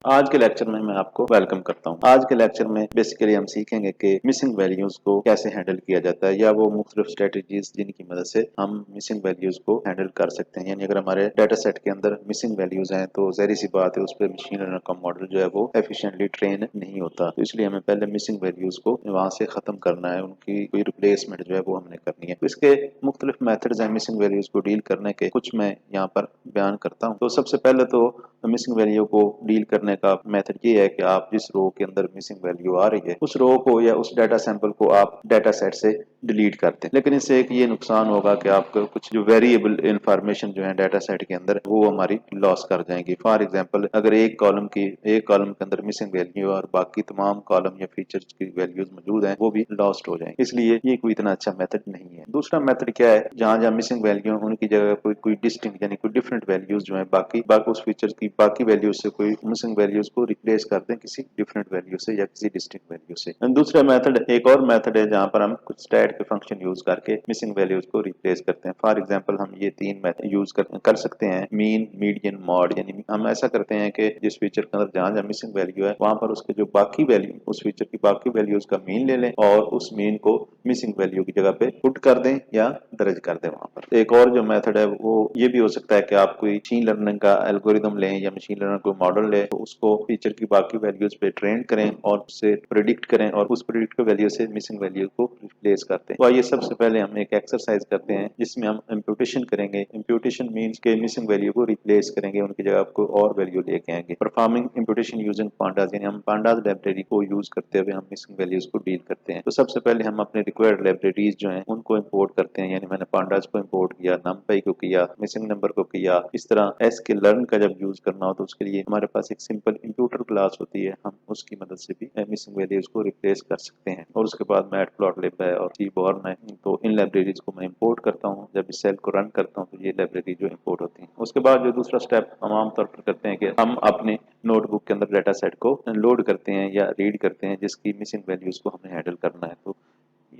आज के लेक्चर में मैं आपको वेलकम करता हूं। आज के लेक्चर में बेसिकली हम सीखेंगे कि मिसिंग वैल्यूज को कैसे हैंडल किया जाता है या वो मुख्तलिफ स्ट्रेटजीज जिनकी मदद से हम मिसिंग वैल्यूज को हैंडल कर सकते हैं। यानी अगर हमारे डाटा सेट के अंदर मिसिंग वैल्यूज हैं तो ज़ाहिर सी बात है उस पर मशीन लर्निंग का मॉडल जो है वो एफिशिएंटली ट्रेन नहीं होता। तो इसलिए हमें पहले मिसिंग वैल्यूज को वहां से खत्म करना है, उनकी कोई रिप्लेसमेंट जो है वो हमने करनी है। तो इसके मुख्तलिफ मेथड्स हैं मिसिंग वैल्यूज को डील करने के, कुछ मैं यहाँ पर बयान करता हूँ। तो सबसे पहले तो मिसिंग वैल्यू को डील करने का मेथड ये है कि आप जिस रो के अंदर मिसिंग वैल्यू आ रही है उस रो को या उस डाटा सैंपल को आप डाटा सेट से डिलीट करते हैं। लेकिन इससे एक ये नुकसान होगा कि आपको कुछ जो वेरिएबल इंफॉर्मेशन जो है डाटा सेट के अंदर वो हमारी लॉस कर जाएंगी। फॉर एग्जांपल अगर एक कॉलम के अंदर मिसिंग वैल्यू और बाकी तमाम कॉलम या फीचर्स की वैल्यूज मौजूद हैं वो भी लॉस्ट हो जाएंगे। इसलिए ये कोई इतना अच्छा मेथड नहीं है। दूसरा मेथड क्या है, जहां जहां मिसिंग वैल्यू है उनकी जगह कोई डिस्टिंक्ट यानी कोई डिफरेंट वैल्यूज जो है बाकी बाकी उस फीचर की बाकी वैल्यूज से कोई मिसिंग वैल्यूज को रिप्लेस करते हैं किसी डिफरेंट वैल्यू से या किसी डिस्टिंक्ट वैल्यू से। दूसरा मेथड, एक और मेथड है जहां पर हम कुछ स्टैट के फंक्शन यूज करके मिसिंग वैल्यूज को रिप्लेस करते हैं। फॉर एग्जांपल हम ये तीन मेथड यूज कर सकते हैं, मीन, मीडियन, मॉड। यानी हम ऐसा करते हैं कि जिस फीचर के अंदर जहां जहां मिसिंग वैल्यू है वहां पर उसके जो बाकी वैल्यू उस फीचर की बाकी वैल्यूज का मीन ले लें और उस मीन को मिसिंग वैल्यू की जगह पे पुट कर दें या दर्ज कर दें वहां पर। एक और जो मेथड है वो ये भी हो सकता है कि आप कोई मशीन लर्निंग का एल्गोरिदम लें या मशीन लर्निंग को मॉडल लें तो उसको फीचर की बाकी वैल्यूज पे ट्रेन करें और उससे प्रिडिक्ट करें और उस प्रिडिक्ट वैल्यू से मिसिंग वैल्यू को रिप्लेस करते हैं। तो आइए सबसे पहले हम एक एक्सरसाइज करते हैं जिसमें हम इम्प्यूटेशन करेंगे। इम्प्यूटेशन मीन्स के मिसिंग वैल्यू को रिप्लेस करेंगे, उनकी जगह आपको और वैल्यू लेके आएंगे। परफॉर्मिंग इम्प्यूटेशन यूजिंग पांडास, यानी हम पांडास लाइब्रेरी को यूज करते हुए हम मिसिंग वैल्यूज को डील करते हैं। तो सबसे पहले हम अपने रिक्वायर्ड लाइब्रेरीज जो हैं उनको इंपोर्ट करते हैं। यानी मैंने पांडास को इंपोर्ट किया, नमपाई को किया, मिसिंग नंबर को किया। इस तरह एस के लर्न का जब यूज करना हो तो उसके लिए हमारे पास एक सिंपल इंप्यूटर क्लास होती है, हम उसकी मदद से भी मिसिंग वैल्यूज को रिप्लेस कर सकते हैं। और उसके बाद मैटप्लॉटलिब है और सीबॉर्न है। तो इन लाइब्रेरीज को मैं इंपोर्ट करता हूँ। जब इस सेल को रन करता हूँ तो ये लाइब्रेरी जो इंपोर्ट होती है। उसके बाद जो दूसरा स्टेप हम आमतौर पर करते हैं कि हम अपने नोटबुक के अंदर डाटा सेट को लोड करते हैं या रीड करते हैं जिसकी मिसिंग वैल्यूज को हमें हैंडल करना है। तो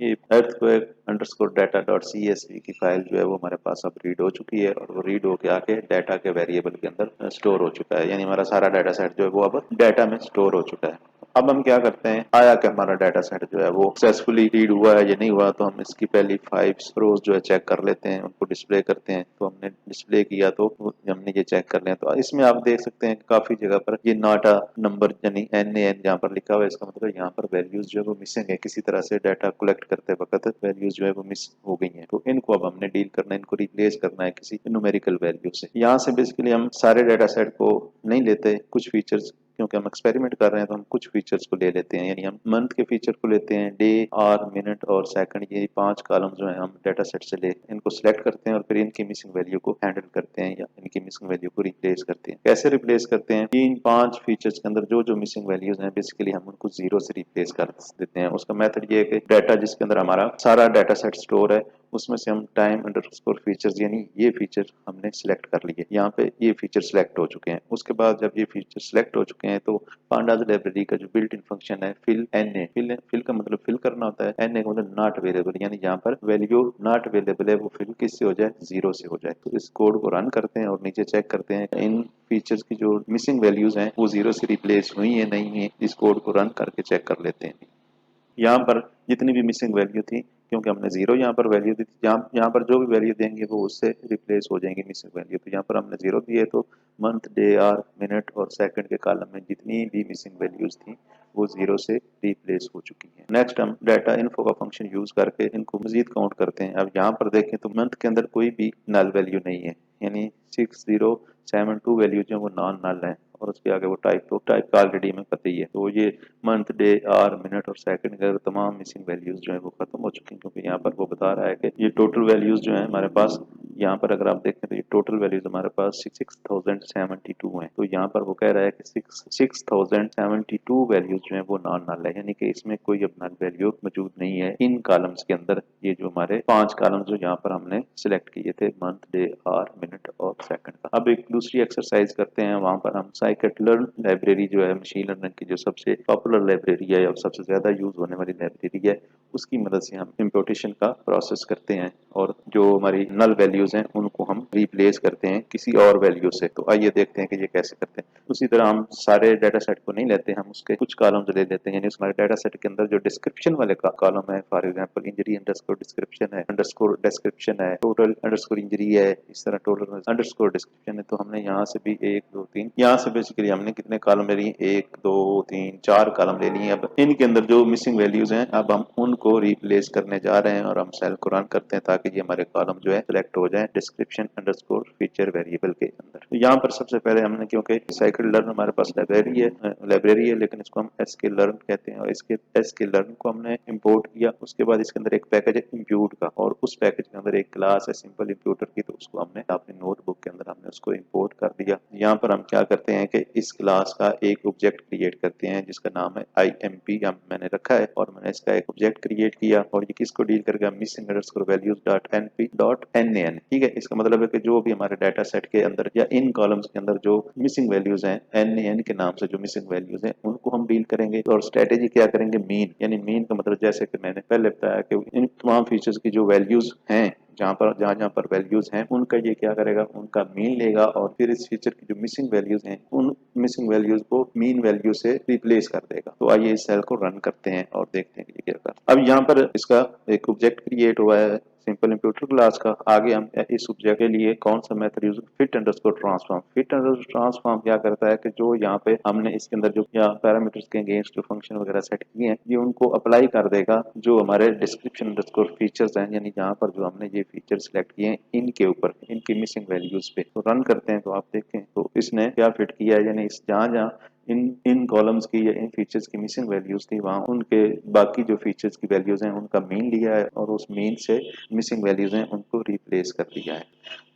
ये earthquake underscore data dot CSV की फाइल जो है वो हमारे पास अब रीड हो चुकी है और वो रीड होके आके डाटा के वेरिएबल के अंदर स्टोर हो चुका है। यानी हमारा सारा डाटा सेट जो है वो अब डाटा में स्टोर हो चुका है। अब हम क्या करते हैं, आया कि हमारा डाटा सेट जो है वो सक्सेसफुली रीड हुआ है या नहीं हुआ, तो हम इसकी पहली 5 रोज जो है चेक कर लेते हैं, उनको डिस्प्ले करते हैं। तो हमने डिस्प्ले किया तो हमने ये चेक कर लिया। तो इसमें आप देख सकते हैं काफी जगह पर ये नाटा नंबर यानी NaN जहाँ पर लिखा हुआ है, इसका मतलब यहाँ पर वैल्यूज जो है वो मिसिंग है। किसी तरह से डाटा कलेक्ट करते वक्त वैल्यूज जो है वो मिस हो गई हैं। तो इनको अब हमने डील करना है, इनको रिप्लेस करना है किसी न्यूमेरिकल वैल्यू से। यहाँ से बेसिकली हम सारे डाटा सेट को नहीं लेते, कुछ फीचर्स, क्योंकि हम एक्सपेरिमेंट कर रहे हैं तो हम कुछ फीचर्स को ले लेते हैं। यानी हम मंथ के फीचर को लेते हैं, डे, आवर, मिनट और सेकंड, ये 5 कॉलम जो है हम डाटा सेट से ले इनको सिलेक्ट करते हैं और फिर इनकी मिसिंग वैल्यू को हैंडल करते हैं या इनकी मिसिंग वैल्यू को रिप्लेस करते हैं। कैसे रिप्लेस करते हैं, 3-5 फीचर्स के अंदर जो जो मिसिंग वैल्यूज हैं बेसिकली हम उनको जीरो से रिप्लेस कर देते हैं। उसका मेथड ये है कि डाटा जिसके अंदर हमारा सारा डाटा सेट स्टोर है उसमें से हम टाइम अंडरस्कोर फीचर्स यानी ये फीचर हमने सिलेक्ट कर लिए, यहाँ पे ये फीचर सिलेक्ट हो चुके हैं। उसके बाद जब ये फीचर सिलेक्ट हो चुके हैं तो पांडास लाइब्रेरी का जो बिल्ट इन फंक्शन है फिल NA, फिल का मतलब फिल करना होता है, NA का मतलब नॉट अवेलेबल, यानी जहाँ पर वैल्यू नॉट अवेलेबल है वो फिल किससे हो जाए, जीरो से हो जाए। तो इस कोड को रन करते हैं और नीचे चेक करते हैं इन फीचर्स की जो मिसिंग वैल्यूज हैं वो जीरो से रिप्लेस हुई है नहीं है। इस कोड को रन करके चेक कर लेते हैं। यहाँ पर जितनी भी मिसिंग वैल्यू थी, क्योंकि हमने जीरो यहाँ पर वैल्यू दी थी, यहाँ पर जो भी वैल्यू देंगे वो उससे रिप्लेस हो जाएंगी मिसिंग वैल्यू। तो यहाँ पर हमने जीरो दिए तो मंथ, डे, आवर, मिनट और सेकंड के कॉलम में जितनी भी मिसिंग वैल्यूज थी वो जीरो से रिप्लेस हो चुकी है। नेक्स्ट हम डाटा इन्फो का फंक्शन यूज करके इनको मजीद काउंट करते हैं। अब यहाँ पर देखें तो मंथ के अंदर कोई भी नल वैल्यू नहीं है, यानी 6072 वैल्यू जो है वो नॉन नल है और उसके आगे वो टाइप का ऑलरेडी हमें पता ही है। तो ये मंथ, डे, आवर, मिनट और सेकंड के तमाम मिसिंग वैल्यूज जो है वो खत्म हो चुकी हैं, क्योंकि यहाँ पर वो बता रहा है कि ये टोटल वैल्यूज जो है हमारे पास, यहाँ पर अगर आप देखें तो ये टोटल वैल्यूज हमारे पास 6072 है। तो यहाँ पर वो कह रहा है कि 6072 वैल्यूज जो है वो नॉन नल है, यानी कि इसमें कोई अब नल वैल्यू मौजूद नहीं है इन कॉलम्स के अंदर। ये जो हमारे 5 कॉलम्स जो यहाँ पर हमने सिलेक्ट किए थे, मंथ, डे, आवर, मिनट और सेकंड का। अब एक दूसरी एक्सरसाइज करते हैं, वहां पर हम scikit-learn लाइब्रेरी जो है मशीन लर्निंग की जो सबसे पॉपुलर लाइब्रेरी है और सबसे ज्यादा यूज होने वाली लाइब्रेरी है उसकी मदद से हम इम्पोर्टेशन का प्रोसेस करते हैं और जो हमारी नल वैल्यूज हैं उनको हम रिप्लेस करते हैं किसी और वैल्यू से। तो आइए देखते हैं कि ये कैसे करते हैं। उसी तरह हम सारे डाटा सेट को नहीं लेते, हम उसके कुछ कॉलम्स ले लेते हैं। यानी हमारे डाटा सेट के अंदर जो डिस्क्रिप्शन वाले कॉलम है, for example injury underscore description है, अंडरस्कोर डिस्क्रिप्शन है, टोटल अंडरस्कोर इंजरी है, इस तरह टोटल अंडरस्कोर डिस्क्रिप्शन है। तो हमने यहाँ से भी 1 2 3 यहाँ से बेसिकली हमने कितने कॉलम ले लिए, 1 2 3 4 कॉलम ले लिए। अब इनके अंदर जो मिसिंग वैल्यूज हैं अब हम उनको रिप्लेस करने जा रहे हैं और हम सेल को रन करते हैं ताकि ये हमारे कॉलम जो है सिलेक्ट हो जाए डिस्क्रिप्शन अंडरस्कोर फीचर वेरिएबल के अंदर। तो यहाँ पर सबसे पहले हमने, क्योंकि साइकिल लर्न हमारे पास लाइब्रेरी है लेकिन इसको हम एसके लर्न कहते हैं, और इसके एसके लर्न को हमने इंपोर्ट किया। उसके बाद इसके अंदर एक पैकेज है इंप्यूट का, और उस पैकेज के अंदर एक क्लास है सिंपल इंप्यूटर की, तो उसको हमने अपनी नोटबुक के अंदर हमने उसको इंपोर्ट कर दिया। यहाँ पर हम क्या करते हैं कि इस क्लास का एक ऑब्जेक्ट क्रिएट करते हैं जिसका नाम है IMP मैंने रखा है, और मैंने इसका एक ऑब्जेक्ट क्रिएट किया और ये किसको डील करेगा, missing underscore values dot NP dot NaN। ठीक है, इसका मतलब है कि जो भी हमारे डाटा सेट के अंदर या इन कॉलम्स के अंदर जो मिसिंग वैल्यूज हैं NaN के नाम से जो मिसिंग वैल्यूज हैं उनको हम डील करेंगे। और स्ट्रेटेजी क्या करेंगे, मीन। यानी मीन का मतलब जैसे कि मैंने पहले बताया कि इन तमाम फीचर्स की जो वैल्यूज हैं, जहाँ पर वैल्यूज हैं उनका ये क्या करेगा, उनका मीन लेगा और फिर इस फीचर की जो मिसिंग वैल्यूज हैं उन मिसिंग वैल्यूज को मीन वैल्यू से रिप्लेस कर देगा। तो आइए इस सेल को रन करते हैं और देखते हैं कि ये क्या करता है। अब यहाँ पर इसका एक ऑब्जेक्ट क्रिएट हुआ है सिंपल इंप्यूटर क्लास का। आगे हम इस ऑब्जेक्ट के लिए कौन सा method use, fit underscore transform. Fit underscore transform क्या करता है कि जो यहाँ पे हमने इसके अंदर जो पैरामीटर्स के अगेंस्ट जो फंक्शन वगैरह सेट किए हैं ये उनको अप्लाई कर देगा जो हमारे डिस्क्रिप्शन अंडरस्कोर फीचर्स हैं, यानी यहाँ पर जो हमने ये फीचर सिलेक्ट किए हैं इनके ऊपर, इनकी मिसिंग वैल्यूज पे। तो रन करते हैं तो आप देखें तो इसने क्या फिट किया है, यानी इस जहाँ जहाँ इन कॉलम्स की या इन फीचर्स की मिसिंग वैल्यूज थी वहां उनके बाकी जो फीचर्स की वैल्यूज हैं उनका मीन लिया है और उस मीन से मिसिंग वैल्यूज हैं उनको रिप्लेस कर दिया है।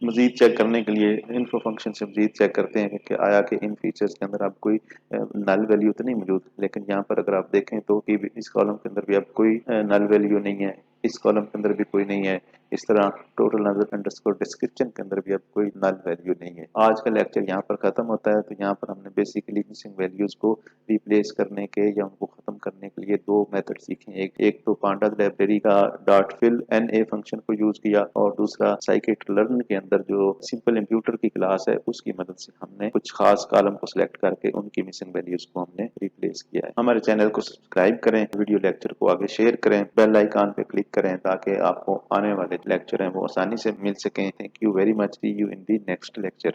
मजीद चेक करने के लिए इन्फो फंक्शन से मजीद चेक करते हैं कि आया कि इन फीचर्स के अंदर अब कोई नल वैल्यू तो नहीं मौजूद, लेकिन यहाँ पर अगर आप देखें तो कि इस कॉलम के अंदर भी अब कोई नल वैल्यू नहीं है, इस कॉलम के अंदर भी कोई नहीं है। इस तरह टोटल अंडरस्कोर डिस्क्रिप्शन के अंदर भी अब कोई नल वैल्यू नहीं है। आज का लेक्चर यहाँ पर खत्म होता है। तो यहाँ पर हमने बेसिकली मिसिंग वैल्यूज को रिप्लेस करने के या उनको खत्म करने के लिए दो मेथड सीखे। एक तो पांडास लाइब्रेरी का डॉट फिल NA फंक्शन को यूज किया, और दूसरा साइकिट लर्न के अंदर जो सिंपल इंप्यूटर की क्लास है उसकी मदद से हमने कुछ खास कॉलम को सिलेक्ट करके उनकी मिसिंग वैल्यूज को हमने रिप्लेस किया है। हमारे चैनल को सब्सक्राइब करें, वीडियो लेक्चर को आगे शेयर करें, बेल आइकन पे क्लिक करें ताकि आपको आने वाले लेक्चर हैं वो आसानी से मिल सकें। Thank you very much, see you in the next lecture.